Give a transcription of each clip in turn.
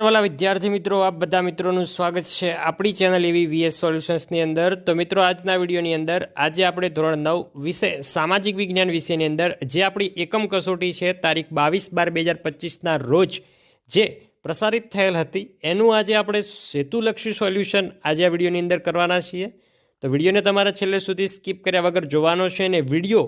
વાલા વિદ્યાર્થી મિત્રો, આપ બધા મિત્રોનું સ્વાગત છે આપણી ચેનલ એવી વીએસ સોલ્યુશન્સની અંદર. તો મિત્રો, આજના વિડીયોની અંદર આજે આપણે ધોરણ 9 વિષય સામાજિક વિજ્ઞાન વિષયની અંદર જે આપણી એકમ કસોટી છે તારીખ 22/12/2025ના રોજ જે પ્રસારિત થયેલ હતી એનું આજે આપણે હેતુલક્ષી સોલ્યુશન આજે આ વિડીયોની અંદર કરવાના છીએ. તો વિડીયોને તમારે છેલ્લે સુધી સ્કીપ કર્યા વગર જોવાનો છે અને વિડીયો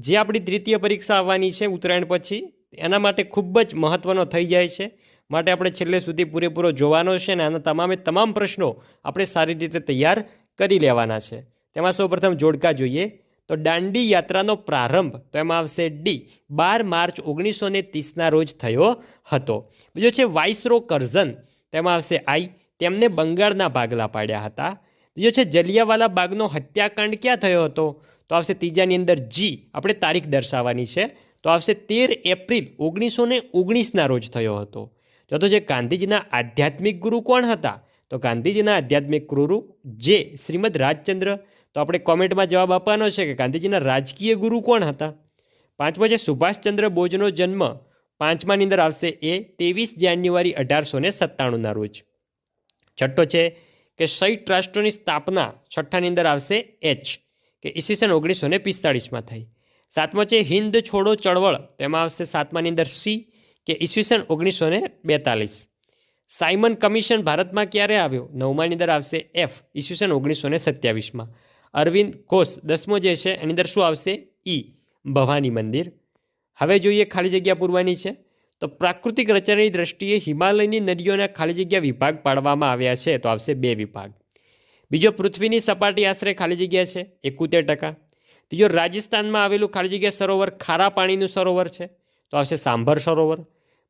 જે આપણી દ્વિતીય પરીક્ષા આવવાની છે ઉત્તરાયણ પછી એના માટે ખૂબ જ મહત્ત્વનો થઈ જાય છે, માટે આપણે છેલ્લે સુધી પૂરેપૂરો જોવાનો છે અને આના તમામ પ્રશ્નો આપણે સારી રીતે તૈયાર કરી લેવાના છે. તેમાં સૌપ્રથમ જોડકા જોઈએ તો દાંડી યાત્રાનો પ્રારંભ તો એમાં આવશે ડી 12 માર્ચ 1930ના રોજ થયો હતો. બીજો છે વાઇસરો કરઝન, તેમાં આવશે આઈ, તેમને બંગાળના ભાગલા પાડ્યા હતા. બીજો છે જલિયાવાલા બાગનો હત્યાકાંડ ક્યાં થયો હતો તો આવશે ત્રીજાની અંદર જી, આપણે તારીખ દર્શાવવાની છે તો આવશે 13 એપ્રિલ 1919ના રોજ થયો હતો. ચોથો છે ગાંધીજીના આધ્યાત્મિક ગુરુ કોણ હતા તો ગાંધીજીના આધ્યાત્મિક ગુરુ જે શ્રીમદ રાજચંદ્ર, તો આપણે કોમેન્ટમાં જવાબ આપવાનો છે કે ગાંધીજીના રાજકીય ગુરુ કોણ હતા. પાંચમો છે સુભાષચંદ્ર બોઝનો જન્મ પાંચમાની અંદર આવશે એ 23 જાન્યુઆરી 1897ના રોજ. છઠ્ઠો છે કે સંયુક્ત રાષ્ટ્રોની સ્થાપના છઠ્ઠાની અંદર આવશે એચ કે ઈસવીસન 1945માં થઈ. સાતમો છે હિન્દ છોડો ચળવળ, તેમાં આવશે સાતમાની અંદર સી કે ઈસવીસન 1942. સાયમન કમિશન ભારતમાં ક્યારે આવ્યો નવમાની અંદર આવશે એફ ઈસવીસન 1927માં. અરવિંદ ઘોષ દસમો જે છે એની અંદર શું આવશે ઈ ભવાની મંદિર. હવે જોઈએ ખાલી જગ્યા પૂરવાની છે તો પ્રાકૃતિક રચનાની દ્રષ્ટિએ હિમાલયની નદીઓના ખાલી જગ્યા વિભાગ પાડવામાં આવ્યા છે તો આવશે 2 વિભાગ. બીજો પૃથ્વીની સપાટી આશરે ખાલી જગ્યા છે 71%. ત્રીજો રાજસ્થાનમાં આવેલું ખાલી જગ્યા સરોવર ખારા પાણીનું સરોવર છે તો આવશે સાંભર સરોવર.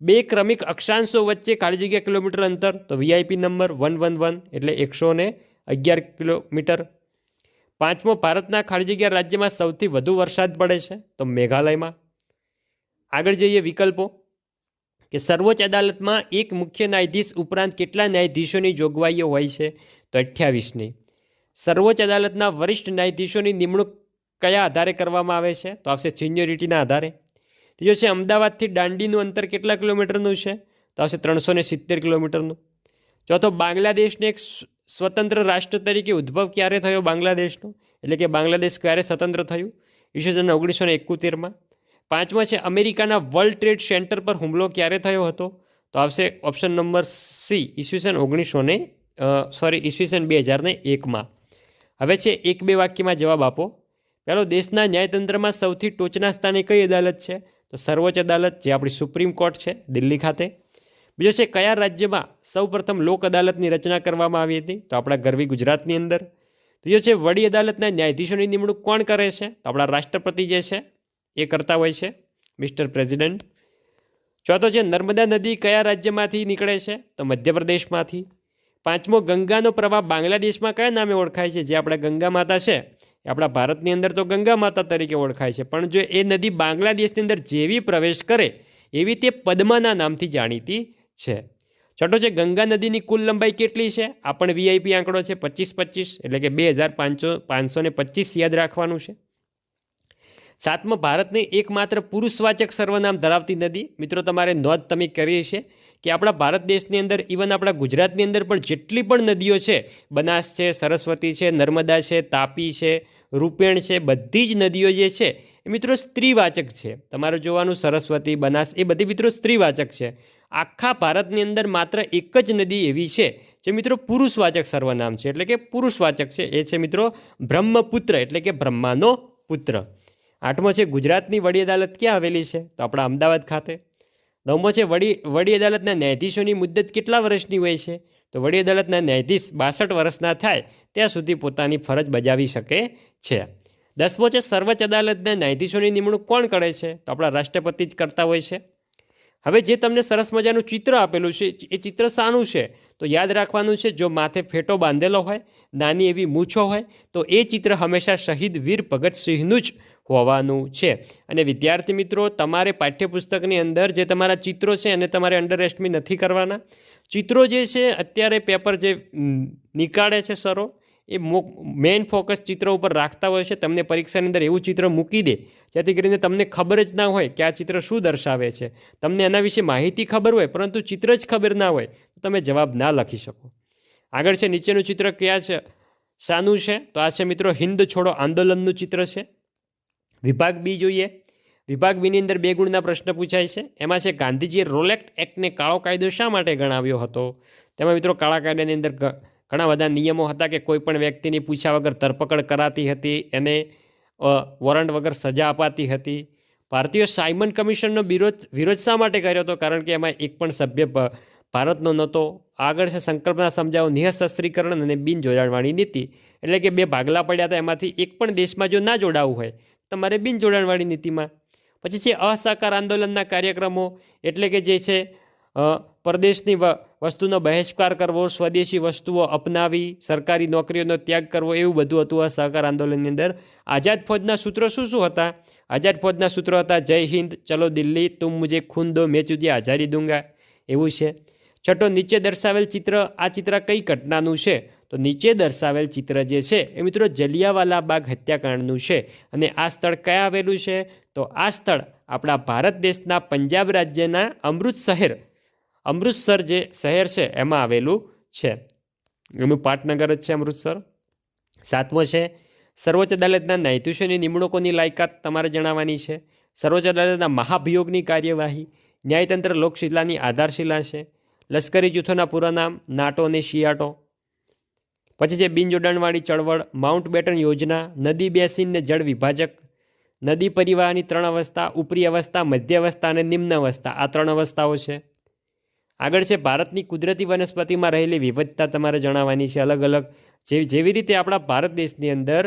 2 ક્રમિક અક્ષાંશો વચ્ચે ખાલી જગ્યા કિલોમીટર અંતર તો વીઆઈપી નંબર 111 એટલે 111 કિલોમીટર. પાંચમો ભારતના ખાલી જગ્યા રાજ્યમાં સૌથી વધુ વરસાદ પડે છે તો મેઘાલયમાં. આગળ જઈએ વિકલ્પો કે સર્વોચ્ચ અદાલતમાં એક મુખ્ય ન્યાયાધીશ ઉપરાંત કેટલા ન્યાયાધીશોની જોગવાઈઓ હોય છે તો 28ની. સર્વોચ્ચ અદાલતના વરિષ્ઠ ન્યાયાધીશોની નિમણૂક કયા આધારે કરવામાં આવે છે તો આવશે સિનિયોરિટીના આધારે. ત્રીજો છે અમદાવાદથી દાંડીનું અંતર કેટલા કિલોમીટરનું છે તો આવશે 370 કિલોમીટરનું. ચોથો બાંગ્લાદેશને એક સ્વતંત્ર રાષ્ટ્ર તરીકે ઉદ્ભવ ક્યારે થયો બાંગ્લાદેશનો, એટલે કે બાંગ્લાદેશ ક્યારે સ્વતંત્ર થયું ઈસવીસન 1971માં. પાંચમો છે અમેરિકાના વર્લ્ડ ટ્રેડ સેન્ટર પર હુમલો ક્યારે થયો હતો તો આવશે ઓપ્શન નંબર સી ઈસવીસન 2001માં. હવે છે 1-2 વાક્યમાં જવાબ આપો. પહેલો, દેશના ન્યાયતંત્રમાં સૌથી ટોચના સ્થાને કઈ અદાલત છે તો સર્વોચ્ચ અદાલત જે આપણી સુપ્રીમ કોર્ટ છે દિલ્હી ખાતે. બીજો છે કયા રાજ્યમાં સૌપ્રથમ લોક અદાલતની રચના કરવામાં આવી હતી તો આપણા ગરવી ગુજરાતની અંદર. ત્રીજો છે વડી અદાલતના ન્યાયાધીશોની નિમણૂક કોણ કરે છે તો આપણા રાષ્ટ્રપતિ જે છે એ કરતા હોય છે, મિસ્ટર પ્રેસિડેન્ટ. ચોથો છે નર્મદા નદી કયા રાજ્યમાંથી નીકળે છે તો મધ્યપ્રદેશમાંથી. પાંચમો, ગંગાનો પ્રવાહ બાંગ્લાદેશમાં કયા નામે ઓળખાય છે, જે આપણા ગંગા માતા છે એ આપણા ભારતની અંદર તો ગંગા માતા તરીકે ઓળખાય છે, પણ જો એ નદી બાંગ્લાદેશની અંદર જેવી પ્રવેશ કરે એવી તે પદ્માના નામથી જાણીતી છે. છઠ્ઠો છે ગંગા નદીની કુલ લંબાઈ કેટલી છે, આ પણ વીઆઈપી આંકડો છે 25-25 એટલે કે 2525 યાદ રાખવાનું છે. સાતમો, ભારતની એકમાત્ર પુરુષવાચક સર્વનામ ધરાવતી નદી. મિત્રો તમારે નોંધ તમે કરી છે કે આપણા ભારત દેશની અંદર ઇવન આપણા ગુજરાતની અંદર પણ જેટલી પણ નદીઓ છે, બનાસ છે, સરસ્વતી છે, નર્મદા છે, તાપી છે, રૂપેણ છે, બધી જ નદીઓ જે છે એ મિત્રો સ્ત્રીવાચક છે. તમારે જોવાનું સરસ્વતી, બનાસ એ બધી મિત્રો સ્ત્રીવાચક છે. આખા ભારતની અંદર માત્ર એક જ નદી એવી છે જે મિત્રો પુરુષવાચક સર્વનામ છે, એટલે કે પુરુષવાચક છે, એ છે મિત્રો બ્રહ્મપુત્ર એટલે કે બ્રહ્માનો પુત્ર. આઠમો છે ગુજરાતની વડી અદાલત ક્યાં આવેલી છે તો આપણા અમદાવાદ ખાતે. નવમો છે વડી અદાલતના ન્યાયાધીશોની મુદ્દત કેટલા વર્ષની હોય છે તો વડી અદાલતના ન્યાયાધીશ 62 વર્ષના થાય ત્યાં સુધી પોતાની ફરજ બજાવી શકે છે. દસમો છે સર્વોચ્ચ અદાલતના ન્યાયાધીશોની નિમણૂક કોણ કરે છે તો આપણા રાષ્ટ્રપતિ જ કરતા હોય છે. હવે જે તમને સરસ મજાનું ચિત્ર આપેલું છે એ ચિત્ર શાનું છે તો યાદ રાખવાનું છે, જો માથે ફેટો બાંધેલો હોય, નાની એવી મૂછો હોય તો એ ચિત્ર હંમેશા શહીદ વીર ભગતસિંહનું જ હોવાનું છે. અને વિદ્યાર્થી મિત્રો, તમારે પાઠ્યપુસ્તકની અંદર જે તમારા ચિત્રો છે એને તમારે અંડર એસ્ટિમેટ નથી કરવાના. ચિત્રો જે છે અત્યારે પેપર જે નીકાળે છે સરો એ મેઇન ફોકસ ચિત્ર ઉપર રાખતા હોય છે. તમને પરીક્ષાની અંદર એવું ચિત્ર મૂકી દે જેથી કરીને તમને ખબર જ ના હોય કે આ ચિત્ર શું દર્શાવે છે. તમને એના વિશે માહિતી ખબર હોય પરંતુ ચિત્ર જ ખબર ના હોય તો તમે જવાબ ના લખી શકો. આગળ છે નીચેનું ચિત્ર કયા છે શાનું છે? તો આ છે મિત્રો હિન્દ છોડો આંદોલનનું ચિત્ર છે. વિભાગ બી જોઈએ. વિભાગ બીની અંદર 2 ગુણના પ્રશ્ન પૂછાય છે. એમાં છે ગાંધીજીએ રોલેટ એક્ટને કાળો કાયદો શા માટે ગણાવ્યો હતો? તેમાં મિત્રો કાળા કાયદાની અંદર ઘણા બધા નિયમો હતા કે કોઈ પણ વ્યક્તિની પૂછ્યા વગર ધરપકડ કરાતી હતી, એને વોરંટ વગર સજા અપાતી હતી. ભારતીય સાયમન કમિશનનો વિરોધ શા માટે કર્યો હતો? કારણ કે એમાં એક પણ સભ્ય ભારતનો નહોતો. આગળ છે સંકલ્પના સમજાવો નિઃશસ્ત્રીકરણ અને બિન જોડાણવાળી નીતિ. એટલે કે 2 ભાગલા પડ્યા હતા, એમાંથી એક પણ દેશમાં જો ના જોડાવું હોય તમારે બિન જોડાણવાળી નીતિમાં. પછી છે અસહકાર આંદોલનના કાર્યક્રમો, એટલે કે જે છે પરદેશની વસ્તુનો બહિષ્કાર કરવો, સ્વદેશી વસ્તુઓ અપનાવી, સરકારી નોકરીઓનો ત્યાગ કરવો, એવું બધું હતું અસહકાર આંદોલનની અંદર. આઝાદ ફૌજના સૂત્રો શું હતા? આઝાદ ફૌજના સૂત્રો હતા જય હિન્દ, ચલો દિલ્હી, તુમ મુझे ખૂન દો મેં તુझे આઝાદી દૂંગા, એવું છે. છઠ્ઠો, નીચે દર્શાવેલ ચિત્ર, આ ચિત્ર કઈ ઘટનાનું છે? તો નીચે દર્શાવેલ ચિત્ર જે છે એ મિત્રો જલિયાવાલા બાગ હત્યાકાંડનું છે. અને આ સ્થળ ક્યાં આવેલું છે? તો આ સ્થળ આપણા ભારત દેશના પંજાબ રાજ્યના અમૃતસર જે શહેર છે એમાં આવેલું છે. એનું પાટનગર જ છે અમૃતસર. 7મો છે સર્વોચ્ચ અદાલતના ન્યાયાધીશોની નિમણૂકોની લાયકાત તમારે જણાવવાની છે. સર્વોચ્ચ અદાલતના મહાભિયોગની કાર્યવાહી, ન્યાયતંત્ર લોકશિલાની આધારશિલા છે. લશ્કરી જૂથોના પૂરા નામ નાટો અને શિયાટો. પછી છે બિનજોડાણવાળી ચળવળ, માઉન્ટ બેટન યોજના, નદી બેસિન ને જળ વિભાજક, નદી પરિવહનની 3 અવસ્થા, ઉપરી અવસ્થા, મધ્ય અવસ્થા અને નિમ્ન અવસ્થા, આ 3 અવસ્થાઓ છે. આગળ છે ભારતની કુદરતી વનસ્પતિમાં રહેલી વિવિધતા તમારે જણાવવાની છે. અલગ અલગ જેવી રીતે આપણા ભારત દેશની અંદર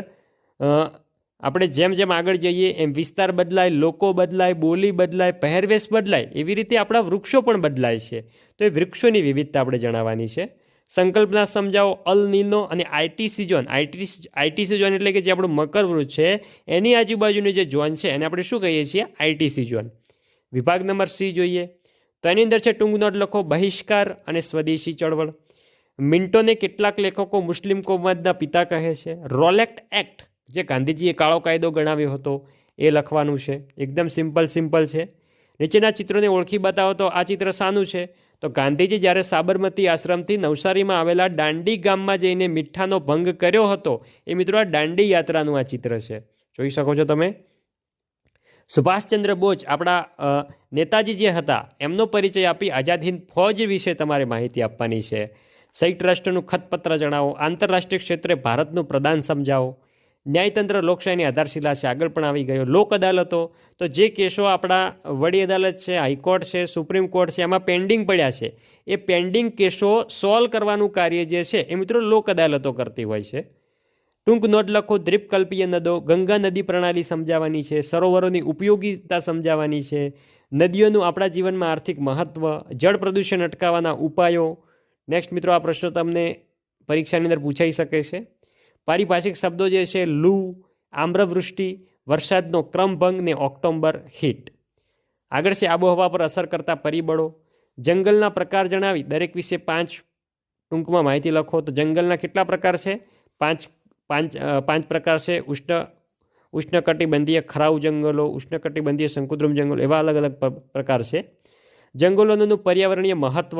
આપણે જેમ જેમ આગળ જઈએ એમ વિસ્તાર બદલાય, લોકો બદલાય, બોલી બદલાય, પહેરવેશ બદલાય, એવી રીતે આપણા વૃક્ષો પણ બદલાય છે. તો એ વૃક્ષોની વિવિધતા આપણે જણાવવાની છે. સંકલ્પના સમજાવો અલ નીનો અને આઈટીસી ઝોન. આઈટીસી ઝોન એટલે કે જે આપણું મકરવૃત છે એની આજુબાજુની જે ઝોન છે એને આપણે શું કહીએ છીએ? ITC zone. વિભાગ નંબર સી જોઈએ. તો એની અંદર છે ટૂંક નોટ લખો બહિષ્કાર અને સ્વદેશી ચળવળ. મિન્ટોને કેટલાક લેખકો મુસ્લિમ કૌમવાદના પિતા કહે છે. રોલેટ એક્ટ જે ગાંધીજીએ કાળો કાયદો ગણાવ્યો હતો એ લખવાનું છે. એકદમ સિમ્પલ છે. નીચેના ચિત્રોને ઓળખી બતાવો. તો આ ચિત્ર શાનું છે? તો ગાંધીજી જ્યારે સાબરમતી આશ્રમથી નવસારીમાં આવેલા દાંડી ગામમાં જઈને મીઠાનો ભંગ કર્યો હતો એ મિત્રો આ દાંડી યાત્રાનું આ ચિત્ર છે. જોઈ શકો છો તમે. સુભાષચંદ્ર બોઝ આપણા નેતાજી જે હતા એમનો પરિચય આપી આઝાદ હિન્દ ફૌજ વિશે તમારે માહિતી આપવાની છે. સંયુક્ત રાષ્ટ્રનું ખતપત્ર જણાવો. આંતરરાષ્ટ્રીય ક્ષેત્રે ભારતનું પ્રદાન સમજાવો. ન્યાયતંત્ર લોકશાહીની આધારશિલા છે, આગળ પણ આવી ગયો. લોક અદાલતો, તો જે કેસો આપણા વડી અદાલત છે, હાઈકોર્ટ છે, સુપ્રીમ કોર્ટ છે એમાં પેન્ડિંગ પડ્યા છે એ પેન્ડિંગ કેસો સોલ્વ કરવાનું કાર્ય જે છે એ મિત્રો લોક અદાલતો કરતી હોય છે. ટૂંક નોટ લખો દ્વીપકલ્પીય નદો, ગંગા નદી પ્રણાલી સમજાવવાની છે. સરોવરોની ઉપયોગિતા સમજાવવાની છે. નદીઓનું આપણા જીવનમાં આર્થિક મહત્વ, જળ પ્રદૂષણ અટકાવવાના ઉપાયો. નેક્સ્ટ મિત્રો આ પ્રશ્નો તમને પરીક્ષાની અંદર પૂછાઈ શકે છે. પારિભાષિક શબ્દો જે છે લૂ, આમ્રવૃષ્ટિ, વરસાદનો ક્રમભંગ ને ઓક્ટોબર હીટ. આગળ છે આબોહવા પર અસર કરતા પરિબળો. જંગલના પ્રકાર જણાવી દરેક વિશે 5 ટૂંકમાં માહિતી લખો. તો જંગલના કેટલા પ્રકાર છે? 5 પ્રકાર છે. ઉષ્ણકટિબંધીય ખરાઉ જંગલો, ઉષ્ણકટિબંધીય શંકુદ્રુમ જંગલો, એવા અલગ અલગ પ્રકાર છે. જંગલોનું પર્યાવરણીય મહત્વ,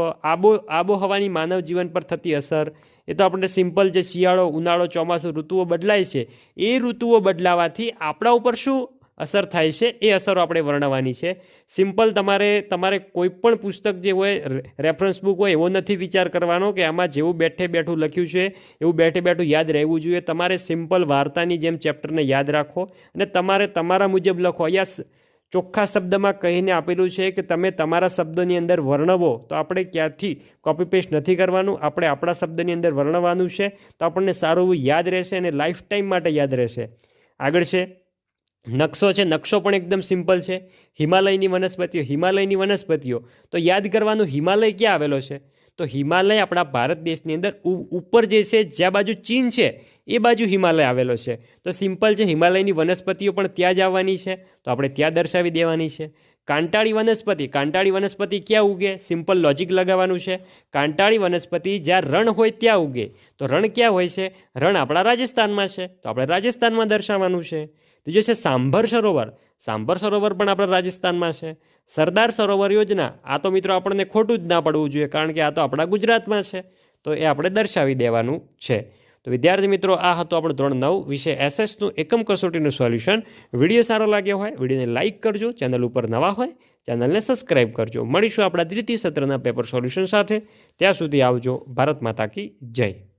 આબોહવાની માનવ જીવન પર થતી અસર. એ તો આપણે સિમ્પલ જે શિયાળો, ઉનાળો, ચોમાસું ઋતુઓ બદલાય છે એ ઋતુઓ બદલાવાથી આપણા ઉપર શું અસર થાય છે એ અસરો આપણે વર્ણવવાની છે. સિમ્પલ તમારે કોઈ પણ પુસ્તક જે હોય, રેફરન્સ બુક હોય, એવો નથી વિચાર કરવાનો કે આમાં જેવું બેઠું લખ્યું છે એવું બેઠું યાદ રહેવું જોઈએ. તમારે સિમ્પલ વાર્તાની જેમ ચેપ્ટરને યાદ રાખો અને તમારે તમારા મુજબ લખો. અહીંયા ચોખ્ખા શબ્દમાં કહીને આપેલું છે કે તમે તમારા શબ્દોની અંદર વર્ણવો. તો આપણે ક્યાંથી કોપી પેસ્ટ નથી કરવાનું, આપણે આપણા શબ્દની અંદર વર્ણવવાનું છે. તો આપણને સારું એવું યાદ રહેશે અને લાઈફ ટાઈમ માટે યાદ રહેશે. આગળ છે નકશો છે. નકશો પણ એકદમ સિમ્પલ છે. હિમાલયની વનસ્પતિઓ, તો યાદ કરવાનું હિમાલય ક્યાં આવેલો છે? તો હિમાલય આપણા ભારત દેશની અંદર ઉપર જે છે જ્યાં બાજુ ચીન છે એ બાજુ હિમાલય આવેલો છે. તો સિમ્પલ છે, હિમાલયની વનસ્પતિઓ પણ ત્યાં જ આવવાની છે તો આપણે ત્યાં દર્શાવી દેવાની છે. કાંટાળી વનસ્પતિ ક્યાં ઉગે? સિમ્પલ લોજિક લગાવવાનું છે. કાંટાળી વનસ્પતિ જ્યાં રણ હોય ત્યાં ઉગે. તો રણ ક્યાં હોય છે? રણ આપણા રાજસ્થાનમાં છે, તો આપણે રાજસ્થાનમાં દર્શાવવાનું છે. બીજો છે સાંભર સરોવર પણ આપણા રાજસ્થાનમાં છે. સરદાર સરોવર યોજના, આ તો મિત્રો આપણને ખોટું જ ના પડવું જોઈએ, કારણ કે આ તો આપણા ગુજરાતમાં છે, તો એ આપણે દર્શાવી દેવાનું છે. તો વિદ્યાર્થી મિત્રો, આ હતું આપણું ધોરણ 9 વિષય એસએસનું એકમ કસોટીનું સોલ્યુશન. વિડીયો સારો લાગ્યો હોય વિડીયોને લાઇક કરજો, ચેનલ ઉપર નવા હોય ચેનલને સબસ્ક્રાઇબ કરજો. મળીશું આપણા દ્વિતીય સત્રના પેપર સોલ્યુશન સાથે. ત્યાં સુધી આવજો. ભારત માતા કી જય.